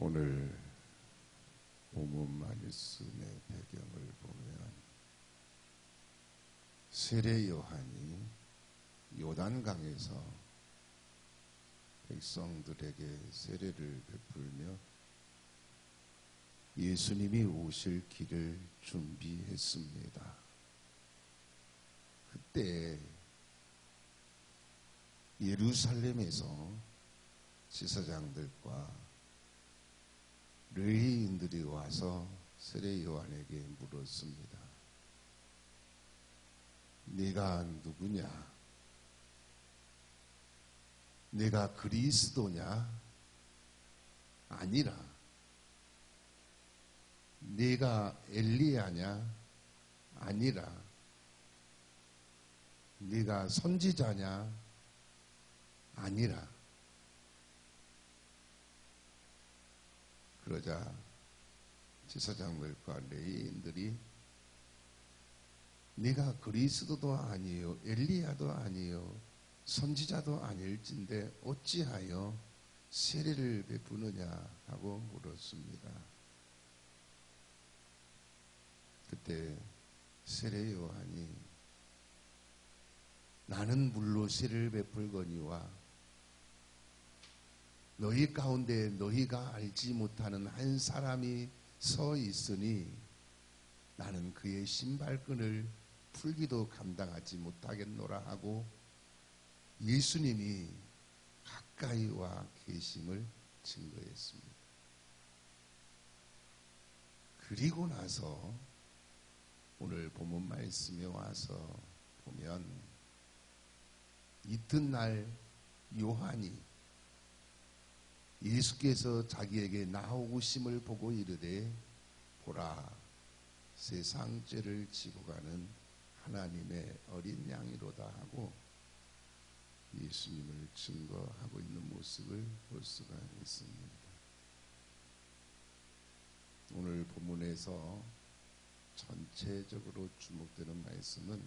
오늘 본문 말씀의 배경을 보면 세례 요한이 요단강에서 백성들에게 세례를 베풀며 예수님이 오실 길을 준비했습니다. 그때 예루살렘에서 제사장들과 레위인들이 와서 세례 요한에게 물었습니다. 네가 누구냐? 네가 그리스도냐? 아니라. 네가 엘리야냐? 아니라. 네가 선지자냐? 아니라. 그러자 제사장들과 레위인들이 네가 그리스도도 아니요 엘리야도 아니요 선지자도 아닐진데 어찌하여 세례를 베푸느냐 하고 물었습니다. 그때 세례 요한이 나는 물로 세례를 베풀거니와 너희 가운데 너희가 알지 못하는 한 사람이 서 있으니 나는 그의 신발끈을 풀기도 감당하지 못하겠노라 하고 예수님이 가까이 와 계심을 증거했습니다. 그리고 나서 오늘 본문 말씀에 와서 보면 이튿날 요한이 예수께서 자기에게 나오심을 보고 이르되 보라 세상 죄를 지고 가는 하나님의 어린 양이로다 하고 예수님을 증거하고 있는 모습을 볼 수가 있습니다. 오늘 본문에서 전체적으로 주목되는 말씀은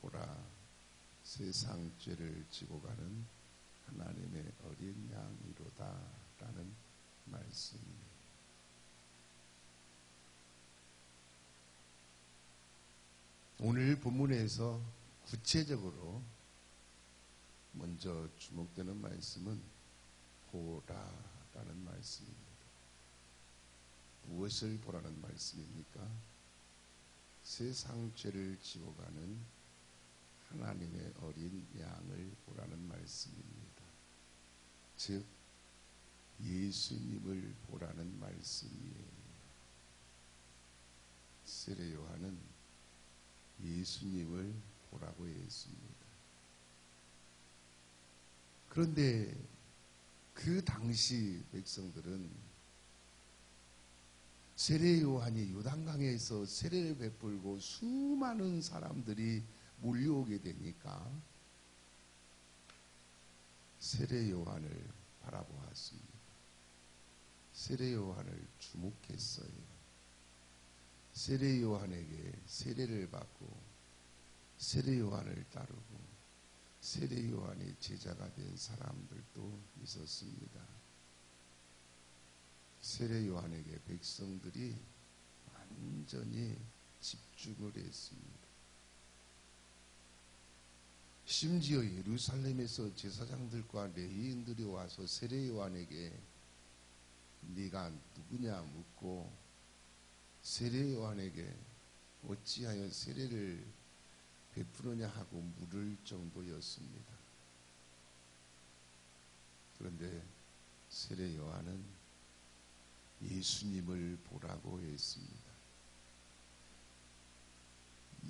보라 세상 죄를 지고 가는 하나님의 어린 양이로다 라는 말씀입니다. 오늘 본문에서 구체적으로 먼저 주목되는 말씀은 보라 라는 말씀입니다. 무엇을 보라는 말씀입니까? 세상 죄를 지고 가는 하나님의 어린 양을 보라는 말씀입니다. 즉 예수님을 보라는 말씀이에요. 세례 요한은 예수님을 보라고 했습니다. 그런데 그 당시 백성들은 세례 요한이 요단강에서 세례를 베풀고 수많은 사람들이 몰려오게 되니까 세례 요한을 바라보았습니다. 세례 요한을 주목했어요. 세례 요한에게 세례를 받고 세례 요한을 따르고 세례 요한의 제자가 된 사람들도 있었습니다. 세례 요한에게 백성들이 완전히 집중을 했습니다. 심지어 예루살렘에서 제사장들과 레위인들이 와서 세례 요한에게 네가 누구냐 묻고 세례 요한에게 어찌하여 세례를 베푸느냐 하고 물을 정도였습니다. 그런데 세례 요한은 예수님을 보라고 했습니다.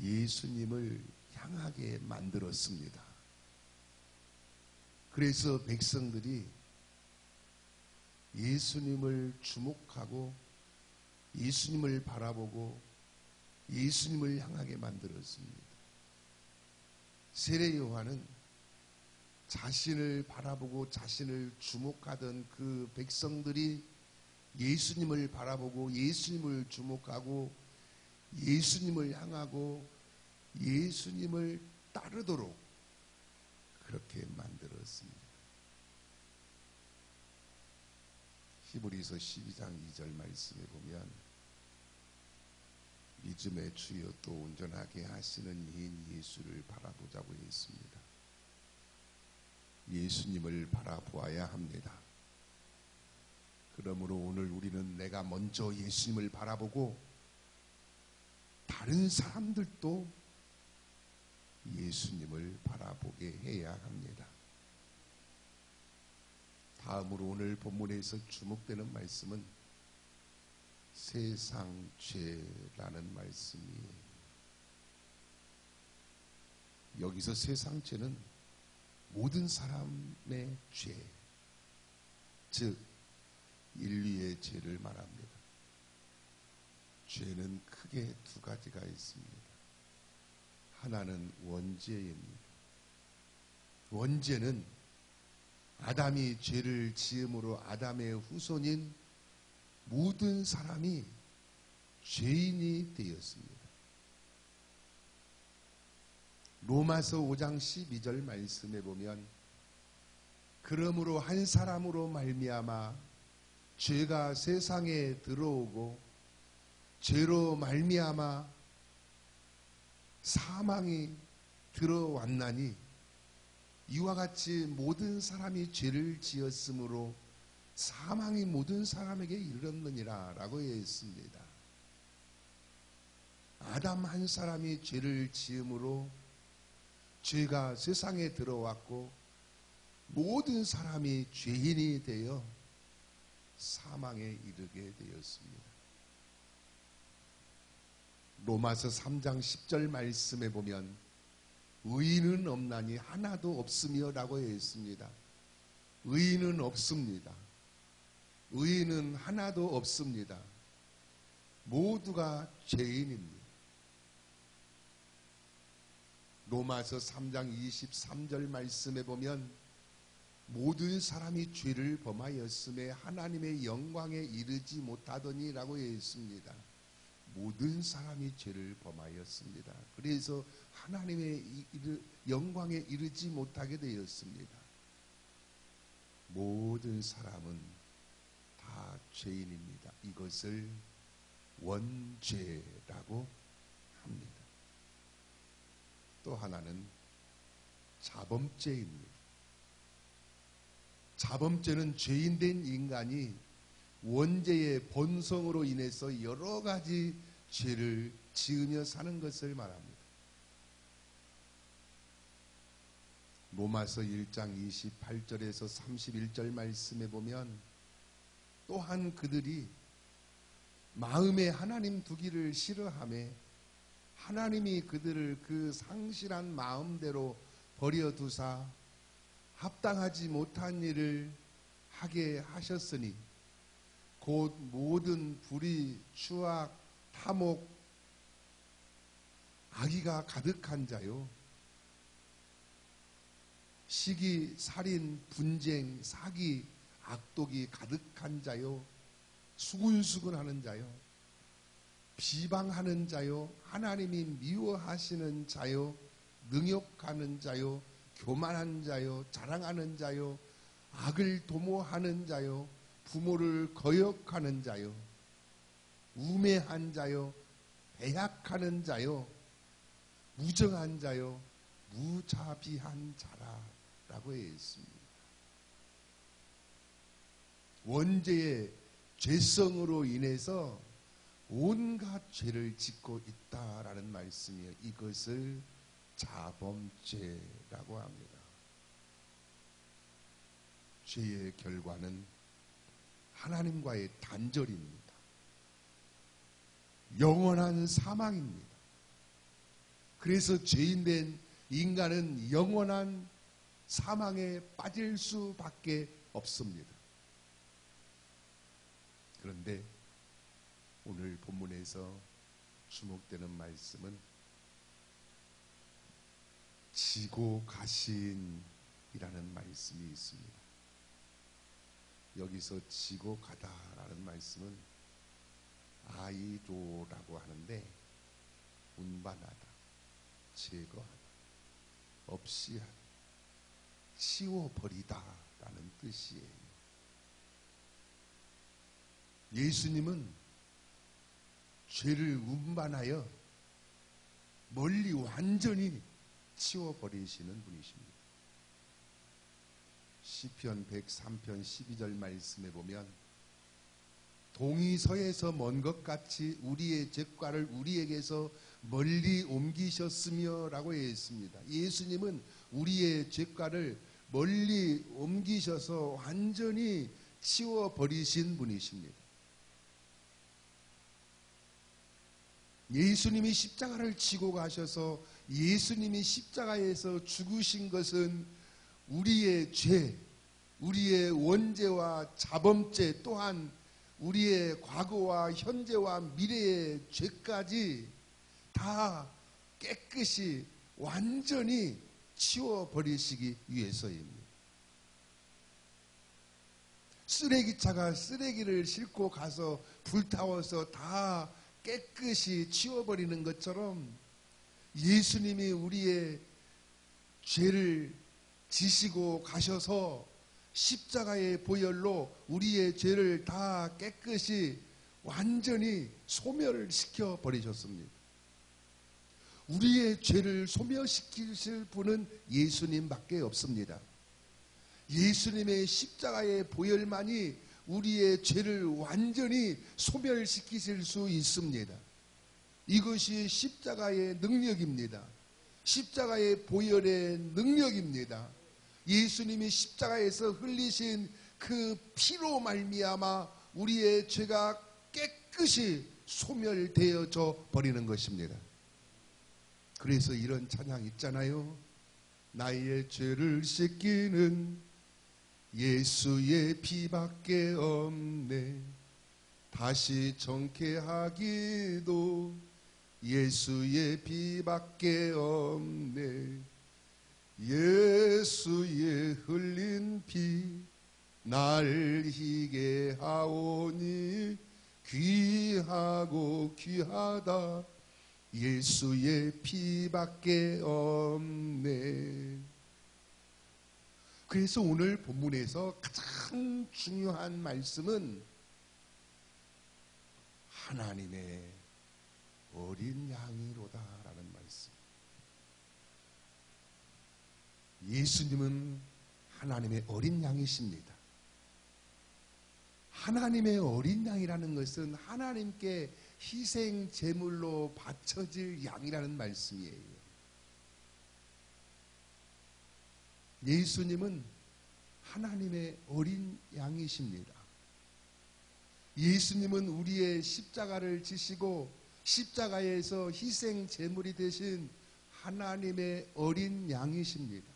예수님을 향하게 만들었습니다. 그래서 백성들이 예수님을 주목하고 예수님을 바라보고 예수님을 향하게 만들었습니다. 세례 요한은 자신을 바라보고 자신을 주목하던 그 백성들이 예수님을 바라보고 예수님을 주목하고 예수님을 향하고 예수님을 따르도록 그렇게 만들었습니다. 히브리서 12장 2절 말씀에 보면 믿음의 주여 또 온전하게 하시는 이인 예수를 바라보자고 했습니다. 예수님을 바라보아야 합니다. 그러므로 오늘 우리는 내가 먼저 예수님을 바라보고 다른 사람들도 예수님을 바라보게 해야 합니다. 다음으로 오늘 본문에서 주목되는 말씀은 세상 죄라는 말씀이에요. 여기서 세상 죄는 모든 사람의 죄, 즉 인류의 죄를 말합니다. 죄는 크게 두 가지가 있습니다. 하나는 원죄입니다. 원죄는 아담이 죄를 지음으로 아담의 후손인 모든 사람이 죄인이 되었습니다. 로마서 5장 12절 말씀에 보면 그러므로 한 사람으로 말미암아 죄가 세상에 들어오고 죄로 말미암아 사망이 들어왔나니 이와 같이 모든 사람이 죄를 지었으므로 사망이 모든 사람에게 이르렀느니라 라고 했습니다. 아담 한 사람이 죄를 지음으로 죄가 세상에 들어왔고 모든 사람이 죄인이 되어 사망에 이르게 되었습니다. 로마서 3장 10절 말씀에 보면 의인은 없나니 하나도 없으며 라고 했습니다. 의인은 없습니다. 의인은 하나도 없습니다. 모두가 죄인입니다. 로마서 3장 23절 말씀에 보면 모든 사람이 죄를 범하였음에 하나님의 영광에 이르지 못하더니 라고 했습니다. 모든 사람이 죄를 범하였습니다. 그래서 하나님의 영광에 이르지 못하게 되었습니다. 모든 사람은 다 죄인입니다. 이것을 원죄라고 합니다. 또 하나는 자범죄입니다. 자범죄는 죄인된 인간이 원죄의 본성으로 인해서 여러 가지 죄를 지으며 사는 것을 말합니다. 로마서 1장 28절에서 31절 말씀에 보면 또한 그들이 마음에 하나님 두기를 싫어하며 하나님이 그들을 그 상실한 마음대로 버려두사 합당하지 못한 일을 하게 하셨으니 곧 모든 불의, 추악, 탐욕, 악의가 가득한 자요 시기, 살인, 분쟁, 사기, 악독이 가득한 자요 수군수군하는 자요 비방하는 자요 하나님이 미워하시는 자요 능욕하는 자요 교만한 자요 자랑하는 자요 악을 도모하는 자요 부모를 거역하는 자요 우매한 자요 배약하는 자요 무정한 자요 무자비한 자라라고 했습니다. 원죄의 죄성으로 인해서 온갖 죄를 짓고 있다라는 말씀이에요. 이것을 자범죄라고 합니다. 죄의 결과는 하나님과의 단절입니다. 영원한 사망입니다. 그래서 죄인된 인간은 영원한 사망에 빠질 수밖에 없습니다. 그런데 오늘 본문에서 주목되는 말씀은 지고 가신이라는 말씀이 있습니다. 여기서 지고 가다라는 말씀은 아이도라고 하는데 운반하다, 제거하다, 없이 하다, 치워버리다라는 뜻이에요. 예수님은 죄를 운반하여 멀리 완전히 치워버리시는 분이십니다. 시편 103편 12절 말씀에 보면 동이 서에서 먼 것 같이 우리의 죄과를 우리에게서 멀리 옮기셨으며 라고 했습니다. 예수님은 우리의 죄과를 멀리 옮기셔서 완전히 치워버리신 분이십니다. 예수님이 십자가를 지고 가셔서 예수님이 십자가에서 죽으신 것은 우리의 죄, 우리의 원죄와 자범죄 또한 우리의 과거와 현재와 미래의 죄까지 다 깨끗이 완전히 치워버리시기 위해서입니다. 쓰레기차가 쓰레기를 싣고 가서 불타워서 다 깨끗이 치워버리는 것처럼 예수님이 우리의 죄를 지시고 가셔서 십자가의 보혈로 우리의 죄를 다 깨끗이 완전히 소멸시켜 버리셨습니다. 우리의 죄를 소멸시키실 분은 예수님밖에 없습니다. 예수님의 십자가의 보혈만이 우리의 죄를 완전히 소멸시키실 수 있습니다. 이것이 십자가의 능력입니다. 십자가의 보혈의 능력입니다. 예수님이 십자가에서 흘리신 그 피로 말미암아 우리의 죄가 깨끗이 소멸되어져 버리는 것입니다. 그래서 이런 찬양 있잖아요. 나의 죄를 씻기는 예수의 피밖에 없네. 다시 정케하기도 예수의 피밖에 없네. 예수의 흘린 피 날 희게 하오니 귀하고 귀하다. 예수의 피밖에 없네. 그래서 오늘 본문에서 가장 중요한 말씀은 하나님의 어린 양이로다라는 말씀. 예수님은 하나님의 어린 양이십니다. 하나님의 어린 양이라는 것은 하나님께 희생 제물로 바쳐질 양이라는 말씀이에요. 예수님은 하나님의 어린 양이십니다. 예수님은 우리의 십자가를 지시고 십자가에서 희생 제물이 되신 하나님의 어린 양이십니다.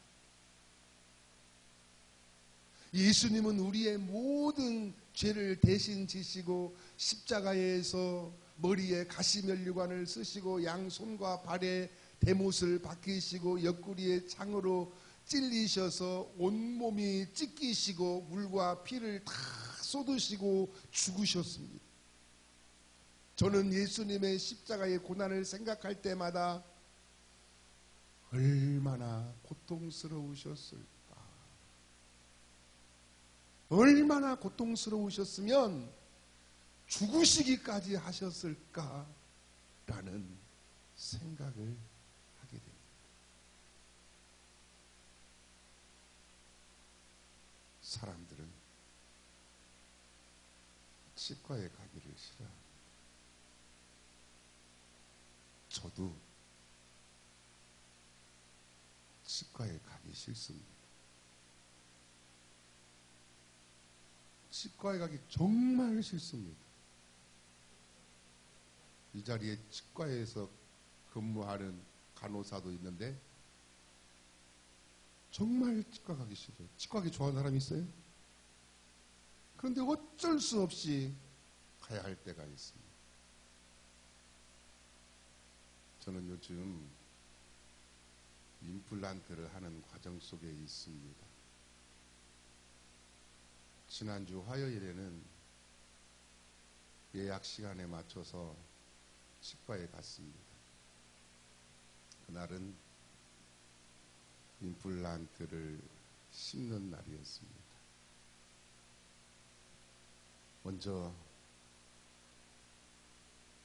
예수님은 우리의 모든 죄를 대신 지시고 십자가에서 머리에 가시면류관을 쓰시고 양손과 발에 대못을 박히시고 옆구리에 창으로 찔리셔서 온몸이 찢기시고 물과 피를 다 쏟으시고 죽으셨습니다. 저는 예수님의 십자가의 고난을 생각할 때마다 얼마나 고통스러우셨을까, 얼마나 고통스러우셨으면 죽으시기까지 하셨을까라는 생각을 하게 됩니다. 사람들은 치과에 가기를 싫어합니다. 저도 치과에 가기 싫습니다. 치과에 가기 정말 싫습니다. 이 자리에 치과에서 근무하는 간호사도 있는데 정말 치과 가기 싫어요. 치과 가기 좋아하는 사람이 있어요? 그런데 어쩔 수 없이 가야 할 때가 있습니다. 저는 요즘 임플란트를 하는 과정 속에 있습니다. 지난주 화요일에는 예약 시간에 맞춰서 치과에 갔습니다. 그날은 임플란트를 심는 날이었습니다. 먼저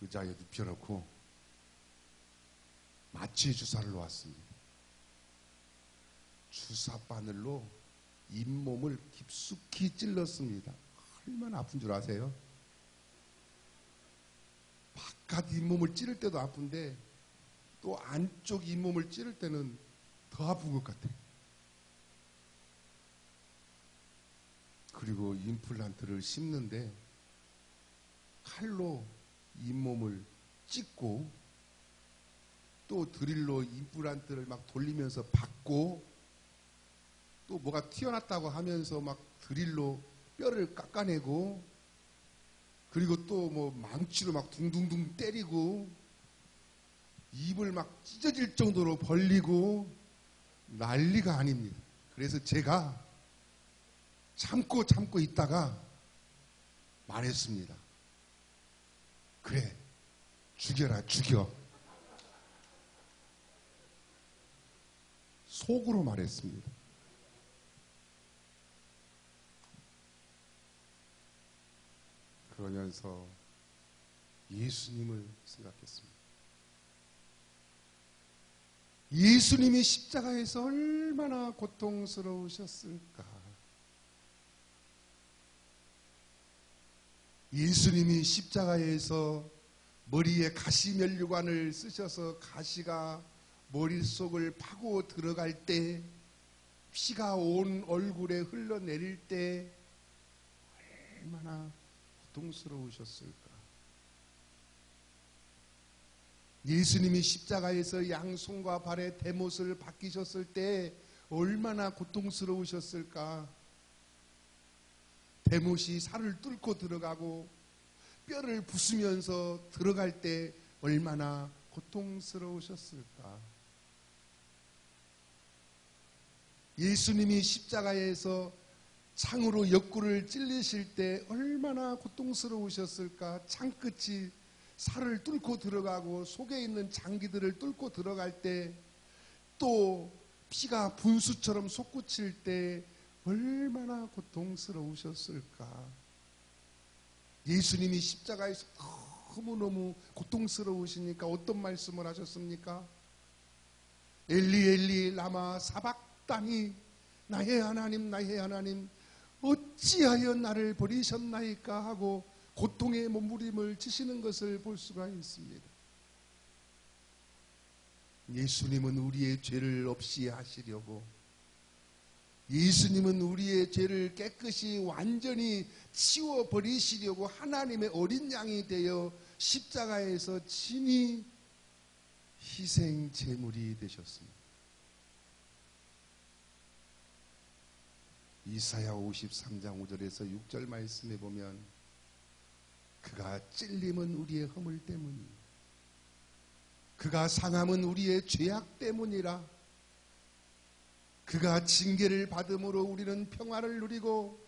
의자에 눕혀놓고 마취 주사를 놓았습니다. 주사 바늘로 잇몸을 깊숙이 찔렀습니다. 얼마나 아픈 줄 아세요? 바깥 잇몸을 찌를 때도 아픈데 또 안쪽 잇몸을 찌를 때는 더 아픈 것 같아요. 그리고 임플란트를 심는데 칼로 잇몸을 찢고 또 드릴로 임플란트를 막 돌리면서 박고 또 뭐가 튀어났다고 하면서 막 드릴로 뼈를 깎아내고 그리고 또 뭐 망치로 막 둥둥둥 때리고 입을 막 찢어질 정도로 벌리고 난리가 아닙니다. 그래서 제가 참고 있다가 말했습니다. 그래, 죽여라, 죽여. 속으로 말했습니다. 그러면서 예수님을 생각했습니다. 예수님이 십자가에서 얼마나 고통스러우셨을까. 예수님이 십자가에서 머리에 가시면류관을 쓰셔서 가시가 머릿속을 파고 들어갈 때 피가 온 얼굴에 흘러내릴 때 얼마나 고통스러우셨을까. 예수님이 십자가에서 양손과 발에 대못을 박히셨을 때 얼마나 고통스러우셨을까. 대못이 살을 뚫고 들어가고 뼈를 부수면서 들어갈 때 얼마나 고통스러우셨을까. 예수님이 십자가에서 창으로 옆구리를 찔리실 때 얼마나 고통스러우셨을까. 창끝이 살을 뚫고 들어가고 속에 있는 장기들을 뚫고 들어갈 때 또 피가 분수처럼 솟구칠 때 얼마나 고통스러우셨을까. 예수님이 십자가에서 너무너무 고통스러우시니까 어떤 말씀을 하셨습니까? 엘리 엘리 라마 사박다니, 나의 하나님 나의 하나님 어찌하여 나를 버리셨나이까 하고 고통의 몸부림을 치시는 것을 볼 수가 있습니다. 예수님은 우리의 죄를 없이 하시려고, 예수님은 우리의 죄를 깨끗이 완전히 치워버리시려고 하나님의 어린 양이 되어 십자가에서 친히 희생 제물이 되셨습니다. 이사야 53장 5절에서 6절 말씀에 보면 그가 찔림은 우리의 허물 때문이, 그가 상함은 우리의 죄악 때문이라. 그가 징계를 받음으로 우리는 평화를 누리고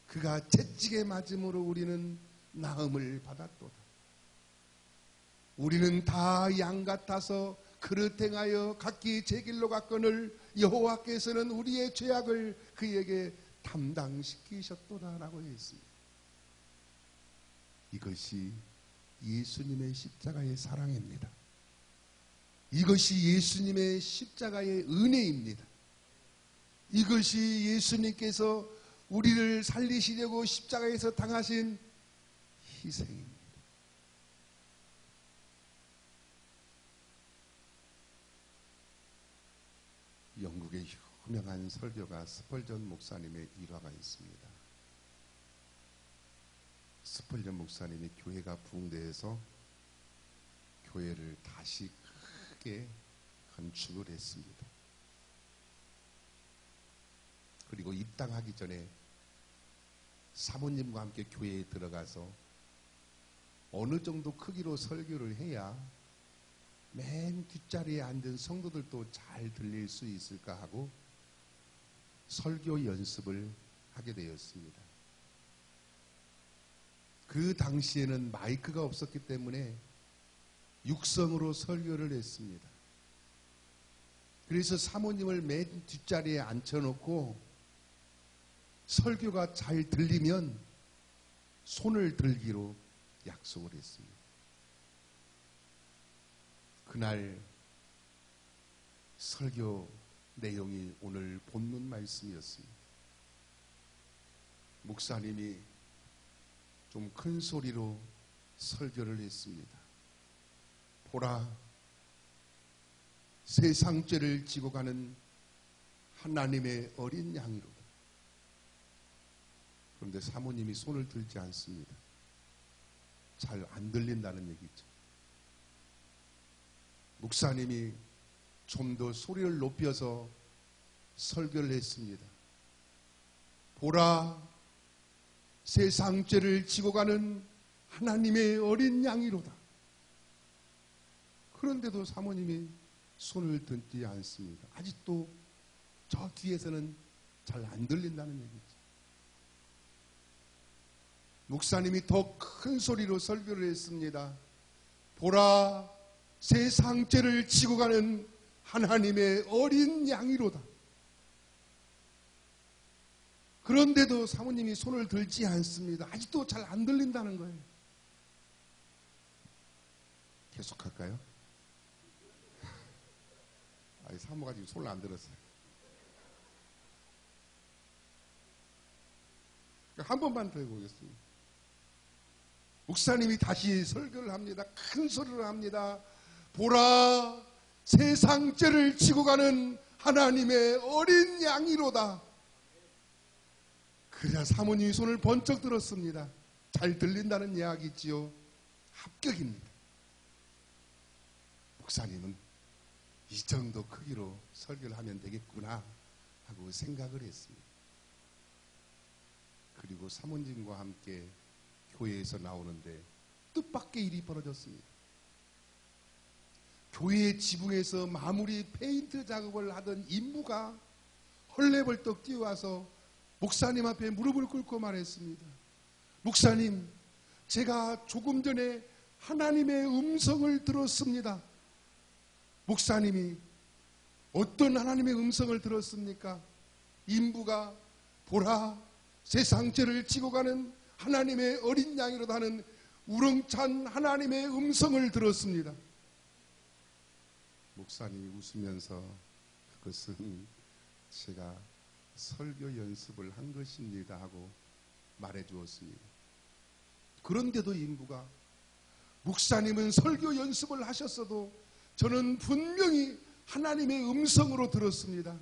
그가 채찍에 맞음으로 우리는 나음을 받았도다. 우리는 다 양 같아서 그릇 행하여 각기 제 길로 갔거늘 여호와께서는 우리의 죄악을 그에게 담당시키셨도다라고 했습니다. 이것이 예수님의 십자가의 사랑입니다. 이것이 예수님의 십자가의 은혜입니다. 이것이 예수님께서 우리를 살리시려고 십자가에서 당하신 희생입니다. 영국의 유명한 설교가 스펄전 목사님의 일화가 있습니다. 스펄전 목사님이 교회가 붕괴해서 교회를 다시 크게 건축을 했습니다. 그리고 입당하기 전에 사모님과 함께 교회에 들어가서 어느 정도 크기로 설교를 해야 맨 뒷자리에 앉은 성도들도 잘 들릴 수 있을까 하고 설교 연습을 하게 되었습니다. 그 당시에는 마이크가 없었기 때문에 육성으로 설교를 했습니다. 그래서 사모님을 맨 뒷자리에 앉혀놓고 설교가 잘 들리면 손을 들기로 약속을 했습니다. 그날 설교 내용이 오늘 본문 말씀이었습니다. 목사님이 좀 큰 소리로 설교를 했습니다. 보라, 세상 죄를 지고 가는 하나님의 어린 양이로다. 그런데 사모님이 손을 들지 않습니다. 잘 안 들린다는 얘기죠. 목사님이 좀 더 소리를 높여서 설교를 했습니다. 보라, 세상 죄를 지고 가는 하나님의 어린 양이로다. 그런데도 사모님이 손을 들지 않습니다. 아직도 저 뒤에서는 잘 안 들린다는 얘기죠. 목사님이 더 큰 소리로 설교를 했습니다. 보라, 세상 죄를 지고 가는 하나님의 어린 양이로다. 그런데도 사모님이 손을 들지 않습니다. 아직도 잘 안 들린다는 거예요. 계속할까요? 사모가 지금 손을 안 들었어요. 한 번만 더 해보겠습니다. 목사님이 다시 설교를 합니다. 큰 소리로 합니다. 보라, 세상 죄를 지고 가는 하나님의 어린 양이로다. 그래야 사모님이 손을 번쩍 들었습니다. 잘 들린다는 이야기지요. 합격입니다. 목사님은 이 정도 크기로 설교를 하면 되겠구나 하고 생각을 했습니다. 그리고 사모님과 함께 교회에서 나오는데 뜻밖의 일이 벌어졌습니다. 교회 지붕에서 마무리 페인트 작업을 하던 인부가 헐레벌떡 뛰어와서 목사님 앞에 무릎을 꿇고 말했습니다. 목사님, 제가 조금 전에 하나님의 음성을 들었습니다. 목사님이 어떤 하나님의 음성을 들었습니까? 인부가 보라, 세상 죄를 지고 가는 하나님의 어린 양이로다 하는 우렁찬 하나님의 음성을 들었습니다. 목사님이 웃으면서 그것은 제가 설교 연습을 한 것입니다 하고 말해 주었습니다. 그런데도 인부가 목사님은 설교 연습을 하셨어도 저는 분명히 하나님의 음성으로 들었습니다.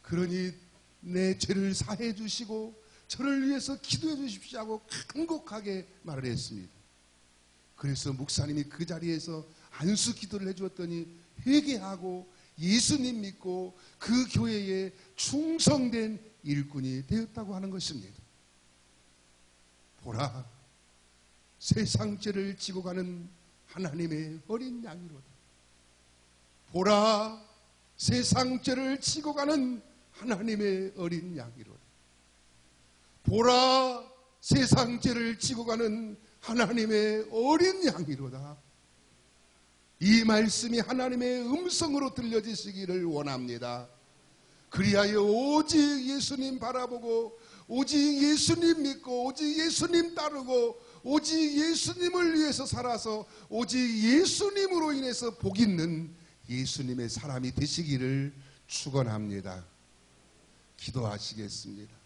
그러니 내 죄를 사해 주시고 저를 위해서 기도해 주십시오 하고 간곡하게 말을 했습니다. 그래서 목사님이 그 자리에서 안수 기도를 해주었더니 회개하고 예수님 믿고 그 교회에 충성된 일꾼이 되었다고 하는 것입니다. 보라, 세상 죄를 지고 가는 하나님의 어린 양이로다. 보라, 세상 죄를 지고 가는 하나님의 어린 양이로다. 보라, 세상 죄를 지고 가는 하나님의 어린 양이로다. 이 말씀이 하나님의 음성으로 들려지시기를 원합니다. 그리하여 오직 예수님 바라보고 오직 예수님 믿고 오직 예수님 따르고 오직 예수님을 위해서 살아서 오직 예수님으로 인해서 복 있는 예수님의 사람이 되시기를 축원합니다. 기도하시겠습니다.